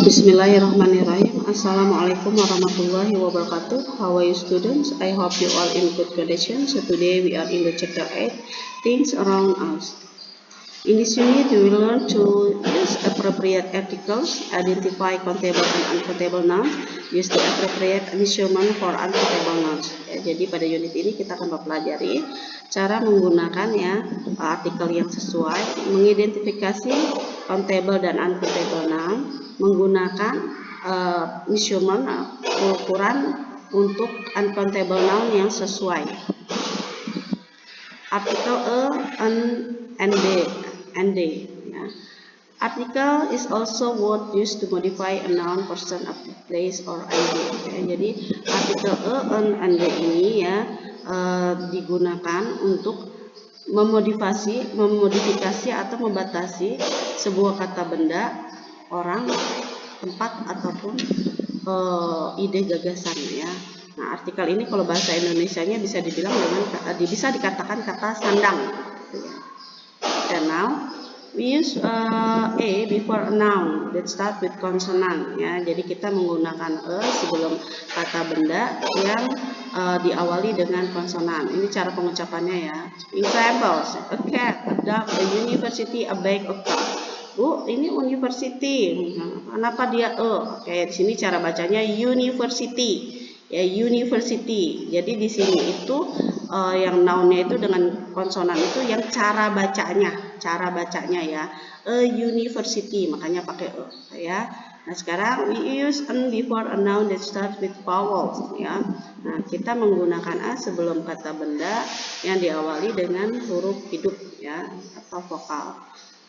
Bismillahirrahmanirrahim. Assalamualaikum warahmatullahi wabarakatuh. How are you students? I hope you all in good condition. So today we are in the chapter 8, things around us. In this unit we will learn to use appropriate articles, identify countable and uncountable nouns, use the appropriate measurement for uncountable nouns. Ya, jadi pada unit ini kita akan mempelajari cara menggunakan artikel yang sesuai, mengidentifikasi countable dan uncountable noun, menggunakan measurement ukuran untuk uncountable noun yang sesuai. Artikel an, and they. Ya. Article is also word used to modify a noun, person, a place, or idea. Ya. Jadi artikel an, and they ini ya digunakan untuk memodifikasi atau membatasi sebuah kata benda, orang, tempat, ataupun ide gagasan ya. Nah, artikel ini kalau bahasa Indonesianya bisa dibilang bisa dikatakan kata sandang. And now we use a before a noun that start with consonant ya. Jadi kita menggunakan sebelum kata benda yang diawali dengan konsonan. Ini cara pengucapannya ya. Examples: a cat, a dog, a university, a bag, a car. Bu, ini university. Kenapa dia Kayak di sini cara bacanya university. Ya, university. Jadi di sini itu yang nounnya itu dengan konsonan itu yang cara bacanya ya. A university, makanya pakai ya. Nah, sekarang we use an before a noun that starts with vowels ya. Nah, kita menggunakan a sebelum kata benda yang diawali dengan huruf hidup ya atau vokal.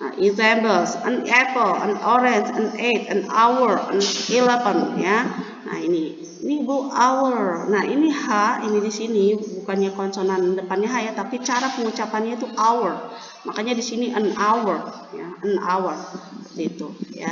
Nah, examples: an apple, an orange, an egg, an hour, an 11 ya. Nah, ini Bu, hour. Nah, ini H, ini di sini bukannya konsonan depannya H ya, tapi cara pengucapannya itu hour. Makanya di sini an hour ya, an hour. Seperti itu ya.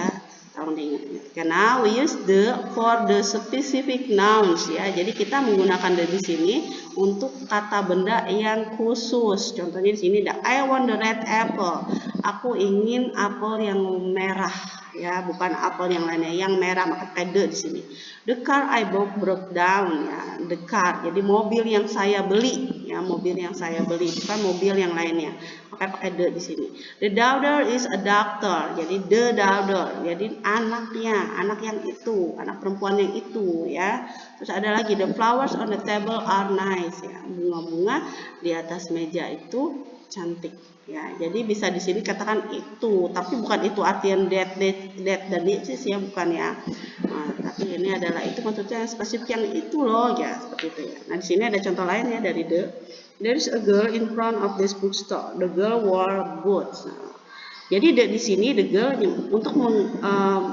Tolong diingat. Karena we use the for the specific nouns ya. Jadi kita menggunakan the di sini untuk kata benda yang khusus. Contohnya di sini ada I want the red apple. Aku ingin apel yang merah ya, bukan apel yang lainnya, yang merah, maka pakai the di sini. The car I bought broke down ya, the car. Jadi mobil yang saya beli ya, mobil yang saya beli, bukan mobil yang lainnya. Maka pakai the di sini. The daughter is a doctor. Jadi the daughter. Jadi anaknya, anak yang itu, anak perempuan yang itu ya. Terus ada lagi the flowers on the table are nice ya. Bunga-bunga di atas meja itu cantik ya. Jadi bisa di sini katakan itu, tapi bukan itu artian that dan this ya, bukan ya. Nah, tapi ini adalah itu maksudnya yang spesifik yang itu loh ya, seperti itu ya. Nah, di sini ada contoh lain ya dari the. There is a girl in front of this bookstore. The girl wore boots. Nah, jadi di sini the girl untuk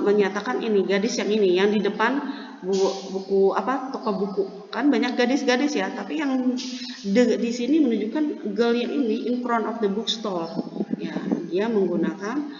menyatakan ini gadis yang ini yang di depan buku toko buku kan banyak gadis-gadis ya, tapi yang di sini menunjukkan girl yang ini in front of the bookstore ya, dia menggunakan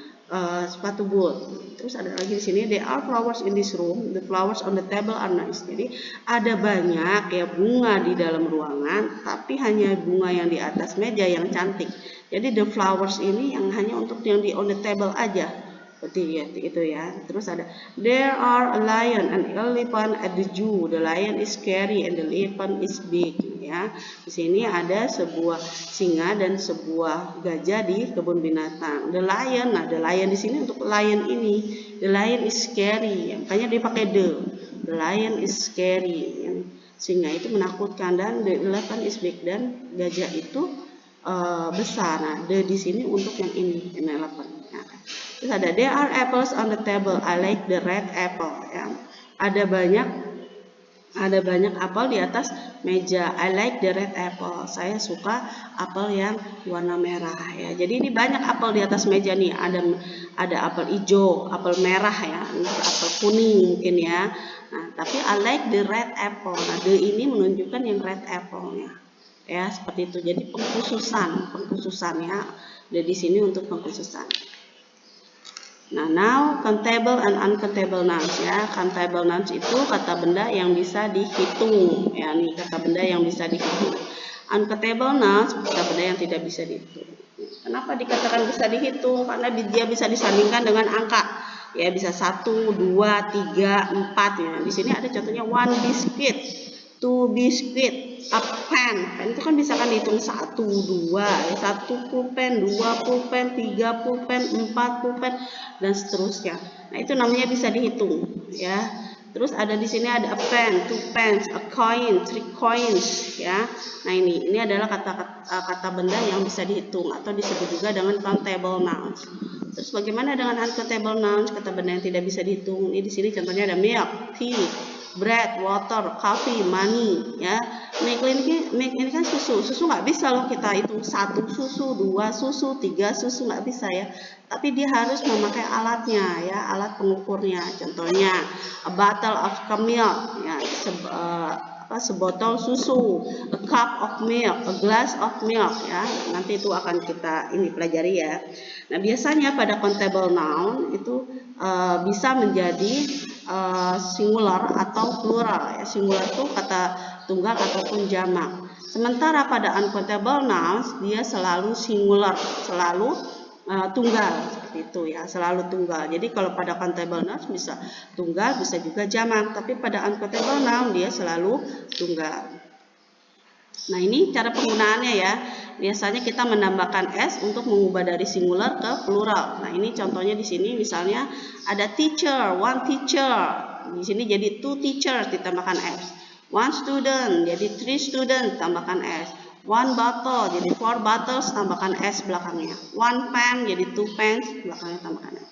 sepatu boot. Terus ada lagi di sini there are flowers in this room, the flowers on the table are nice. Jadi ada banyak ya bunga di dalam ruangan, tapi hanya bunga yang di atas meja yang cantik. Jadi the flowers ini yang hanya untuk yang di on the table aja. Seperti itu ya. Terus ada there are a lion and elephant at the zoo. The lion is scary and the elephant is big ya. Di sini ada sebuah singa dan sebuah gajah di kebun binatang. The lion, nah the lion di sini untuk lion ini. The lion is scary. Makanya dia pakai the. The lion is scary. Singa itu menakutkan dan the elephant is big dan gajah itu besar. Nah, the di sini untuk yang ini, yang elephant. Nah, terus ada there are apples on the table. I like the red apple. Ya. Ada banyak apel di atas meja. I like the red apple. Saya suka apel yang warna merah ya. Jadi ini banyak apel di atas meja nih. Ada apel hijau, apel merah ya, apel kuning mungkin ya. Nah, tapi I like the red apple. Nah, the ini menunjukkan yang red apple-nya. Ya, seperti itu. Jadi pengkhususan ya. Jadi di sini untuk pengkhususan. Nah, now countable and uncountable nouns ya. Countable nouns itu kata benda yang bisa dihitung. Ya, nih kata benda yang bisa dihitung. Uncountable nouns kata benda yang tidak bisa dihitung. Kenapa dikatakan bisa dihitung? Karena dia bisa disandingkan dengan angka. ya bisa 1, 2, 3, 4 ya. Di sini ada contohnya 1 biscuit, 2 biscuit, a pen. Pen itu kan bisa kan dihitung 1, 2, 1 pulpen, 2 pulpen, 3 pulpen, 4 pulpen dan seterusnya. Nah, itu namanya bisa dihitung ya. Terus ada di sini ada a pen, 2 pens, a coin, 3 coins ya. Nah, ini adalah kata benda yang bisa dihitung atau disebut juga dengan countable nouns. Terus bagaimana dengan uncountable nouns, kata benda yang tidak bisa dihitung? Ini di sini contohnya ada milk, tea, bread, water, coffee, money ya. Milk ini kan susu. Susu nggak bisa loh kita hitung 1 susu, 2 susu, 3 susu, nggak bisa ya. Tapi dia harus memakai alatnya ya, alat pengukurnya. Contohnya a bottle of milk ya, sebotol susu, a cup of milk, a glass of milk ya. Nanti itu akan kita pelajari ya. Nah, biasanya pada countable noun itu bisa menjadi singular atau plural ya. Singular itu kata tunggal ataupun jamak. Sementara pada uncountable nouns dia selalu singular, selalu tunggal seperti itu ya, selalu tunggal. Jadi kalau pada countable nouns bisa tunggal, bisa juga jamak, tapi pada uncountable noun dia selalu tunggal. Nah, ini cara penggunaannya ya. Biasanya kita menambahkan s untuk mengubah dari singular ke plural. Nah, ini contohnya di sini misalnya ada teacher, 1 teacher. Di sini jadi 2 teachers ditambahkan s. 1 student jadi 3 students tambahkan s. 1 bottle jadi 4 bottles tambahkan s belakangnya. 1 pen jadi 2 pens belakangnya tambahkan s.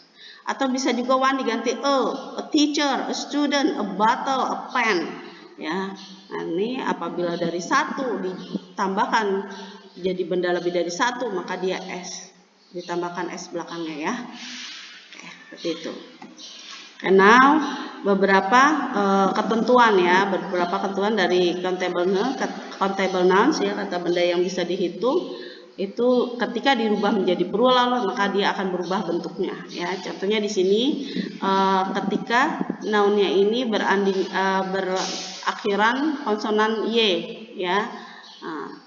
Atau bisa juga 1 diganti a teacher, a student, a bottle, a pen ya. Nah, ini apabila dari 1 ditambahkan jadi benda lebih dari 1 maka dia s, ditambahkan s belakangnya ya. Oke, seperti itu. And now beberapa ketentuan ya, beberapa ketentuan dari countable nouns ya, kata benda yang bisa dihitung. Itu ketika dirubah menjadi plural maka dia akan berubah bentuknya ya. Contohnya di sini ketika nounnya ini berakhiran konsonan y ya. Nah,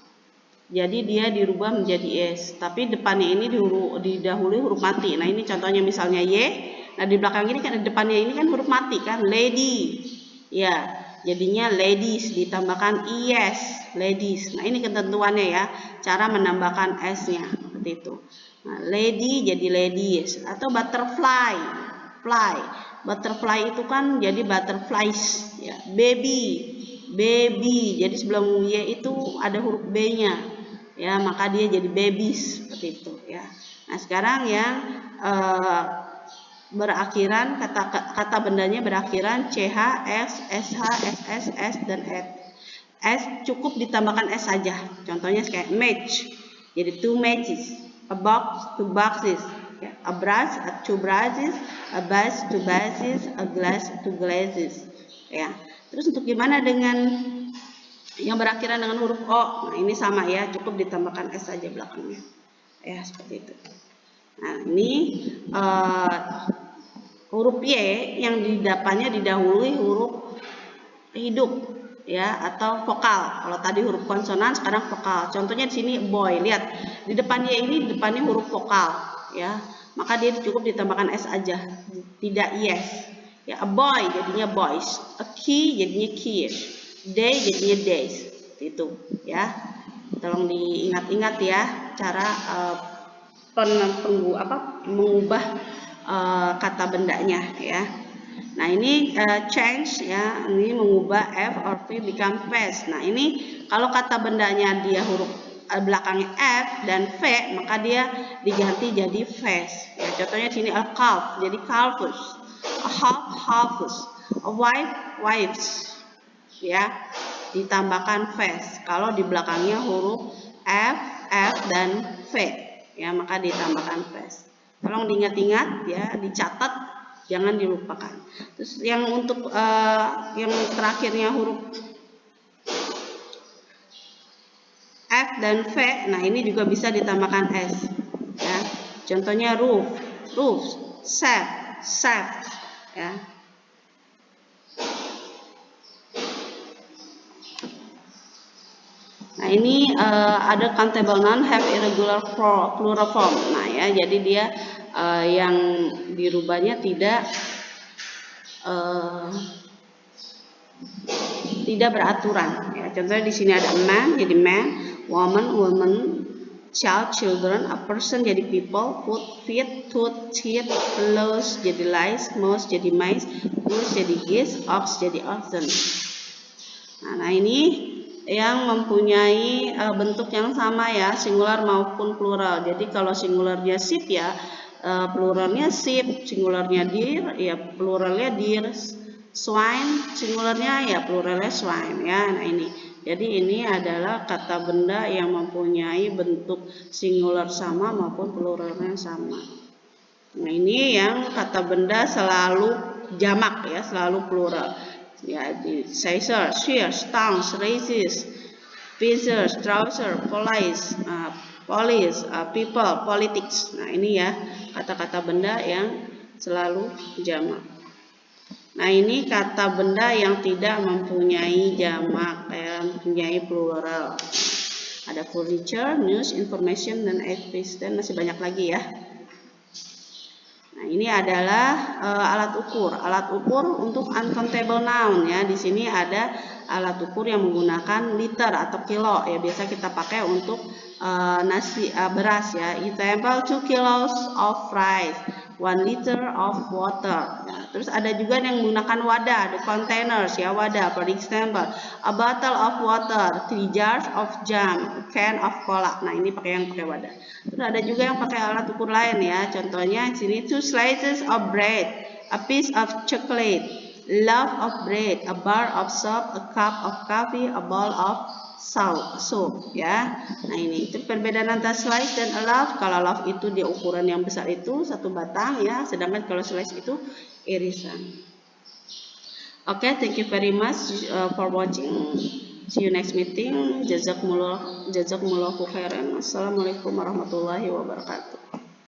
jadi dia dirubah menjadi s, tapi depannya ini didahului huruf mati. Nah, ini contohnya misalnya y. Nah, di belakang ini kan depannya ini kan huruf mati kan, lady. Ya, jadinya ladies ditambahkan es, ladies. Nah, ini ketentuannya ya, cara menambahkan s-nya seperti itu. Nah, lady jadi ladies atau butterfly, fly. Butterfly itu kan jadi butterflies ya. Baby, baby. Jadi sebelum y itu ada huruf b-nya. Ya, maka dia jadi babies seperti itu ya. Nah, sekarang yang berakhiran kata bendanya berakhiran ch, s, sh, ss, s dan s. S cukup ditambahkan s saja. Contohnya kayak match. Jadi 2 matches, a box, 2 boxes, ya. A brush, 2 brushes, a vase, 2 vases, a glass, 2 glasses. Ya. Terus untuk gimana dengan yang berakhiran dengan huruf o? Nah, ini sama ya, cukup ditambahkan s saja belakangnya. Ya, seperti itu. Nah, ini huruf y yang di depannya didahului huruf hidup ya atau vokal. Kalau tadi huruf konsonan, sekarang vokal. Contohnya di sini boy. Lihat, di depan y ini depannya huruf vokal ya. Maka dia cukup ditambahkan s aja, tidak yes. Ya, a boy jadinya boys, a key jadinya keys, day jadinya days. Itu ya. Tolong diingat-ingat ya cara mengubah kata bendanya ya. Nah, ini change ya, ini mengubah f or v become face. Nah, ini kalau kata bendanya dia huruf belakangnya f dan v, maka dia diganti jadi face. Ya, contohnya di sini a calf jadi calves, a half halves, a wife wives. Ya, ditambahkan face. Kalau di belakangnya huruf f dan v, ya maka ditambahkan face. Tolong diingat-ingat ya, dicatat, jangan dilupakan. Terus yang untuk yang terakhirnya huruf f dan v, nah ini juga bisa ditambahkan s. Ya, contohnya roof, roofs, shaft, shaft. Ya. Nah, ini ada countable noun have irregular plural form. Nah ya, jadi dia yang dirubahnya tidak beraturan. Ya, contohnya di sini ada man jadi man, woman, child children, a person jadi people, foot feet, tooth teeth, clothes jadi lice, mouse jadi mice, goose jadi geese, ox jadi oxen. Nah ini yang mempunyai bentuk yang sama ya, singular maupun plural. Jadi kalau singularnya sheep ya pluralnya sheep, singularnya deer ya pluralnya deer, swine singularnya ya pluralnya swine ya. Nah ini jadi ini adalah kata benda yang mempunyai bentuk singular sama maupun pluralnya sama. Nah ini yang kata benda selalu jamak ya, selalu plural. Ya, scissors, shears, tongs, razors, pizzers, trouser, police, people, politics. Nah ini ya kata-kata benda yang selalu jamak. Nah ini kata benda yang tidak mempunyai jamak, mempunyai plural. Ada furniture, news, information, dan activist, dan masih banyak lagi ya. Nah ini adalah alat ukur. Alat ukur untuk uncountable noun ya. Di sini ada alat ukur yang menggunakan liter atau kilo ya. Biasa kita pakai untuk beras ya. Example 2 kilos of rice, 1 liter of water. Nah, terus ada juga yang menggunakan wadah, the containers ya, wadah. For example, a bottle of water, 3 jars of jam, a can of cola. Nah ini pakai wadah. Terus ada juga yang pakai alat ukur lain ya. Contohnya di sini 2 slices of bread, a piece of chocolate, loaf of bread, a bar of soap, a cup of coffee, a bowl of soup ya. Nah ini itu perbedaan antara slice dan a loaf. Kalau loaf itu dia ukuran yang besar itu satu batang ya, sedangkan kalau slice itu irisan. Oke, thank you very much for watching. See you next meeting. Jazakumullahu khairan. Assalamualaikum warahmatullahi wabarakatuh.